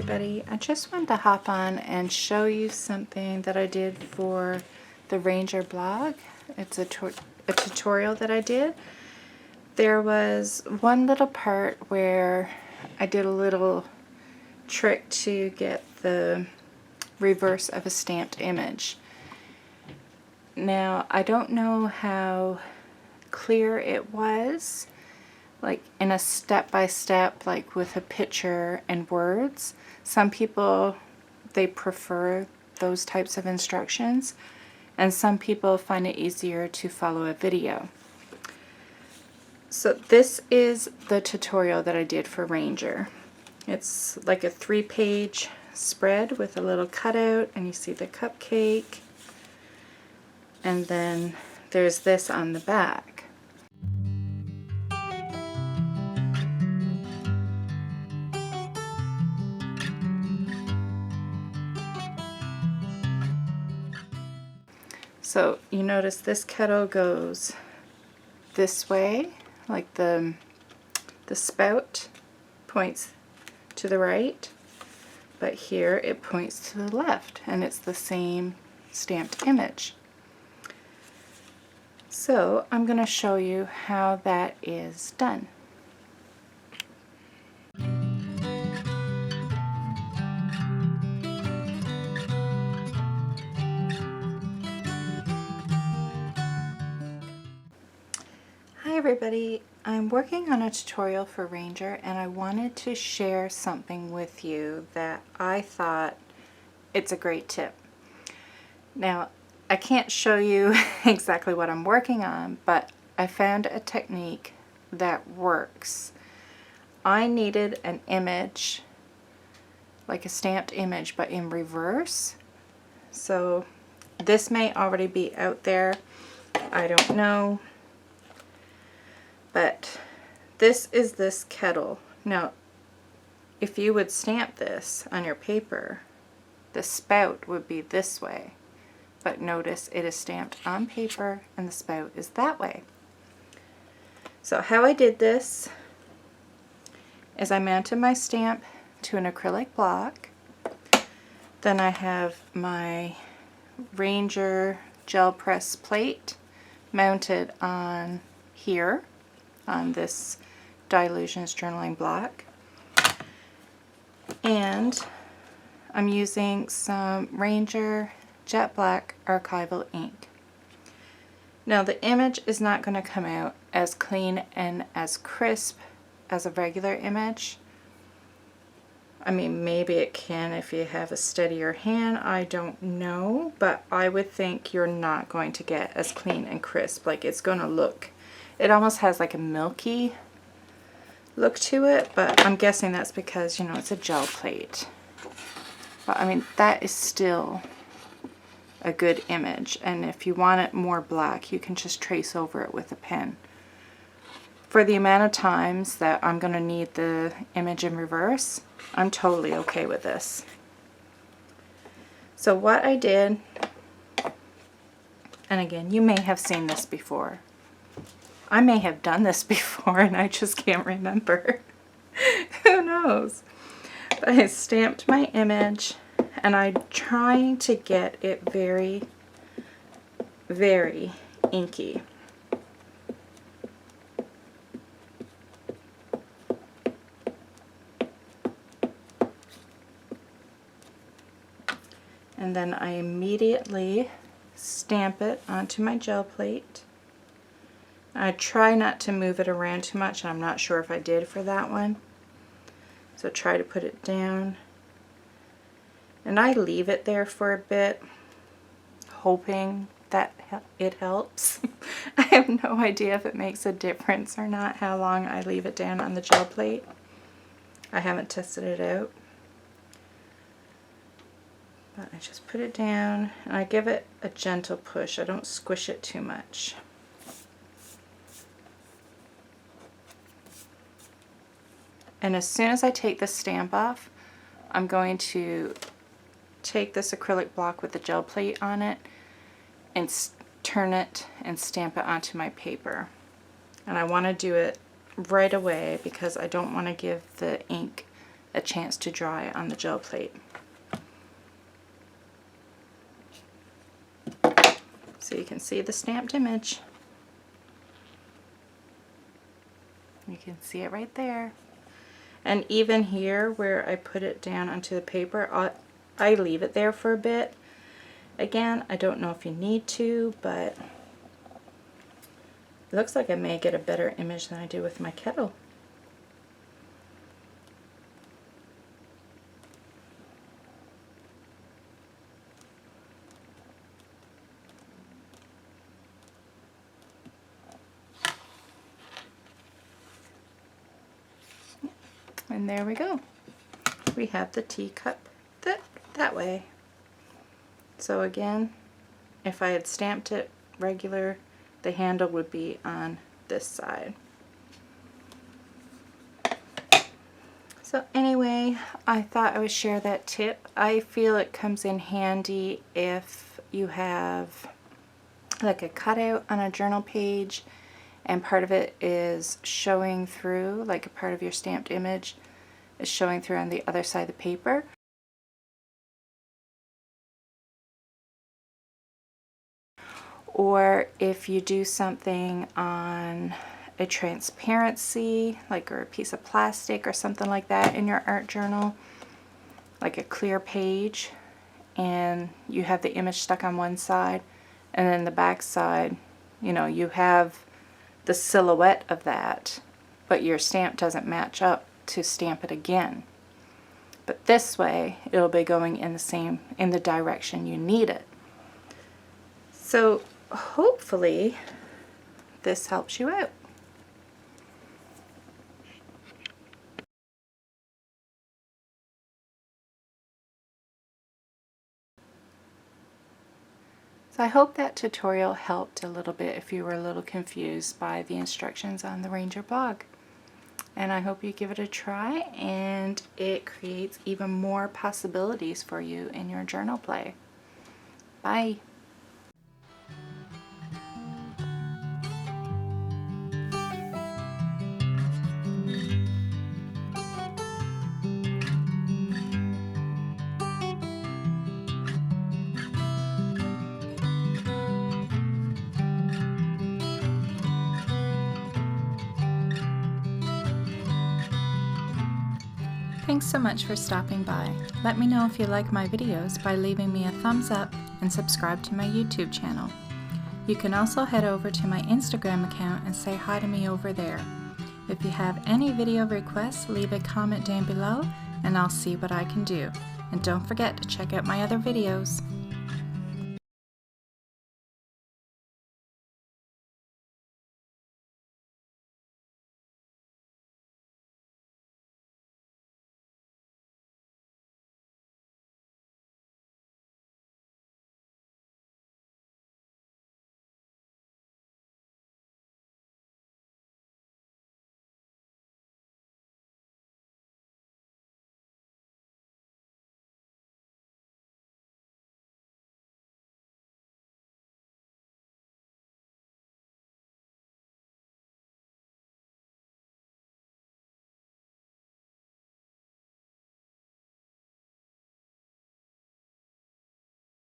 everybody. I just wanted to hop on and show you something that I did for the Ranger blog. It's a tutorial that I did. There was one little part where I did a little trick to get the reverse of a stamped image. Now, I don't know how clear it was, like in a step-by-step, like with a picture and words. Some people, they prefer those types of instructions, and some people find it easier to follow a video. So this is the tutorial that I did for Ranger. It's like a 3-page spread with a little cutout, and you see the cupcake, and then there's this on the back. So you notice this kettle goes this way, like the spout points to the right, but here it points to the left, and it's the same stamped image. So I'm going to show you how that is done. Hi everybody, I'm working on a tutorial for Ranger, and I wanted to share something with you that I thought it's a great tip. Now, I can't show you exactly what I'm working on, but I found a technique that works. I needed an image, like a stamped image, but in reverse. So this may already be out there, I don't know. But this is this kettle. Now, if you would stamp this on your paper, the spout would be this way. But notice it is stamped on paper and the spout is that way. So how I did this is I mounted my stamp to an acrylic block. Then I have my Ranger gel press plate mounted on here, on this Dilutions journaling block, and I'm using some Ranger Jet Black archival ink. Now the image is not going to come out as clean and as crisp as a regular image. I mean, maybe it can if you have a steadier hand, I don't know, but I would think you're not going to get as clean and crisp. Like, it's going to look, it almost has like a milky look to it, but I'm guessing that's because, you know, it's a gel plate. But I mean, that is still a good image, and if you want it more black, you can just trace over it with a pen. For the amount of times that I'm going to need the image in reverse, I'm totally okay with this. So what I did, and again, you may have seen this before. I may have done this before and I just can't remember. Who knows? But I stamped my image, and I'm trying to get it very, very inky. And then I immediately stamp it onto my gel plate. I try not to move it around too much, and I'm not sure if I did for that one. So try to put it down. And I leave it there for a bit, hoping that it helps. I have no idea if it makes a difference or not, how long I leave it down on the gel plate. I haven't tested it out. But I just put it down, and I give it a gentle push. I don't squish it too much. And as soon as I take the stamp off, I'm going to take this acrylic block with the gel plate on it and turn it and stamp it onto my paper. And I want to do it right away because I don't want to give the ink a chance to dry on the gel plate. So you can see the stamped image. You can see it right there. And even here where I put it down onto the paper, I leave it there for a bit. Again, I don't know if you need to, but it looks like I may get a better image than I do with my kettle. And there we go. We have the teacup that way. So again, if I had stamped it regular, the handle would be on this side. So anyway, I thought I would share that tip. I feel it comes in handy if you have like a cutout on a journal page and part of it is showing through, like a part of your stamped image is showing through on the other side of the paper. Or if you do something on a transparency, like or a piece of plastic or something like that in your art journal, like a clear page, and you have the image stuck on one side, and then the back side, you know, you have the silhouette of that, but your stamp doesn't match up to stamp it again. But this way, it'll be going in the direction you need it. So hopefully this helps you out. So I hope that tutorial helped a little bit if you were a little confused by the instructions on the Ranger blog. And I hope you give it a try and it creates even more possibilities for you in your journal play. Bye! Thanks so much for stopping by. Let me know if you like my videos by leaving me a thumbs up and subscribe to my YouTube channel. You can also head over to my Instagram account and say hi to me over there. If you have any video requests, leave a comment down below and I'll see what I can do. And don't forget to check out my other videos.